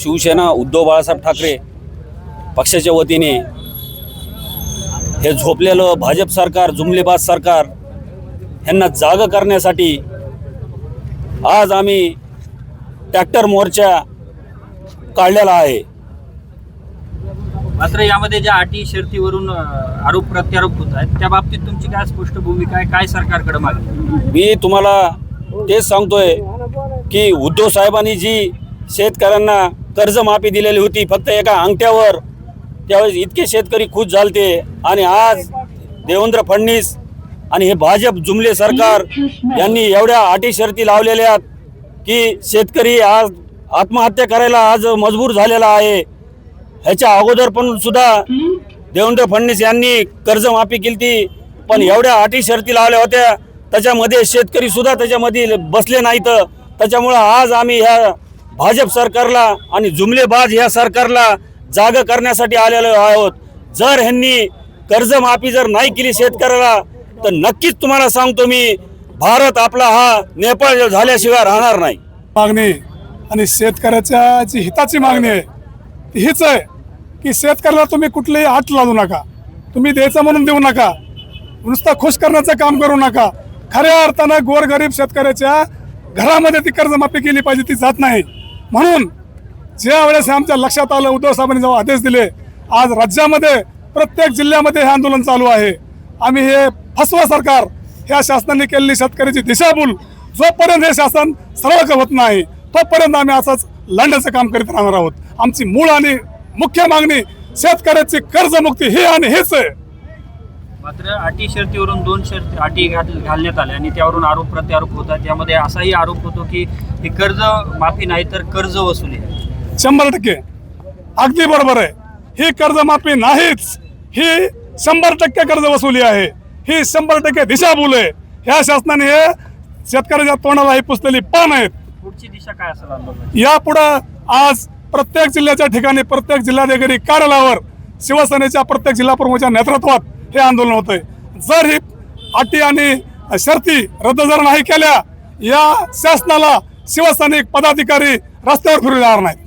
शिवसेना उद्धव बाळासाहेब ठाकरे पक्षाच्या वतीने हे झोपलेलं भाजप सरकार, जुमलेबाज सरकार यांना जाग करण्यासाठी आज आम्ही ट्रॅक्टर मोर्चा काढलेला आहे। मात्र यामध्ये ज्या अटी शर्तीवरून आरोप प्रत्यारोप होत आहेत त्या बाबतीत तुमची काय स्पष्ट भूमिका आहे, काय सरकारकडे मागणी? मी तुम्हाला तेच सांगतोय की उद्धव साहेबांनी जी शेतकऱ्यांना कर्जमाफी दिलेली होती फक्त एका अंगठ्यावर, त्यावेळेस इतके शेतकरी खुश झालते आणि आज देवेंद्र फडणवीस आणि हे भाजप जुमले सरकार यांनी एवढ्या अटी शर्ती लावलेल्या आहेत की शेतकरी आज आत्महत्या करायला आज मजबूर झालेला आहे। ह्याच्या अगोदर पण सुद्धा देवेंद्र फडणवीस यांनी कर्जमाफी केली, पण एवढ्या अटी शर्ती लावल्या होत्या त्याच्यामध्ये शेतकरी सुद्धा त्याच्यामध्ये बसले नाहीत। त्याच्यामुळं आज आम्ही ह्या भाजप सरकारला आणि जुमलेबाज ह्या सरकारला जाग करण्यासाठी आलेलो आहोत। जर ह्यांनी कर्जमाफी जर नाही केली शेतकऱ्याला तर नक्कीच तुम्हाला सांगतो मी, भारत आपला हा नेपाळ झाल्याशिवाय राहणार नाही। मागणी आणि शेतकऱ्याच्या जी हिताची मागणी आहे ती हीच आहे की शेतकऱ्याला तुम्ही कुठलीही अट लावू नका, तुम्ही द्यायचं म्हणून देऊ नका, नुसतं खुश करण्याचं काम करू नका। खऱ्या अर्थानं गोरगरीब शेतकऱ्याच्या घरामध्ये ती कर्जमाफी केली पाहिजे, ती जात नाही। म्हणून ज्या वेळेस आमच्या लक्षात आलं, उद्धव साहेबांनी जेव्हा आदेश दिले, आज राज्यामध्ये प्रत्येक जिल्ह्यामध्ये हे आंदोलन चालू आहे। आम्ही हे फसवा सरकार, ह्या शासनाने केलेली शेतकऱ्याची दिशाभूल जोपर्यंत हे शासन सरळ होत नाही तोपर्यंत आम्ही असंच लढण्याचं काम करीत राहणार आहोत। आमची मूळ आणि मुख्य मागणी शेतकऱ्याची कर्जमुक्ती ही आणि हेच आहे। मात्र अटी शर्तीवरून 2 शर्ती अटी घालण्यात आल्या आणि त्यावरून आरोप प्रत्यारोप होतात। यामध्ये असाही आरोप होतो की ही कर्ज माफी नाही तर कर्ज वसुली आहे। 100% अगदी बरोबर आहे। ही कर्जमाफी नाहीच, ही 100% कर्ज वसुली आहे, ही 100% दिशाभूल आहे। ह्या शासनाने हे शेतकऱ्याच्या तोंडाला ही पुसलेली पान आहेत। पुढची दिशा काय असेल आंदोलन? यापुढे आज प्रत्येक जिल्ह्याच्या ठिकाणी प्रत्येक जिल्हाधिकारी कार्यालयावर शिवसेनेच्या प्रत्येक जिल्हा प्रमुखाच्या नेतृत्वात हे आंदोलन होत आहे। जर ही अटी आणि शर्ती रद्द जर नाही केल्या, या शासनाला शिवसैनिक पदाधिकारी रस्त्यावर फिरू जाणार नाहीत।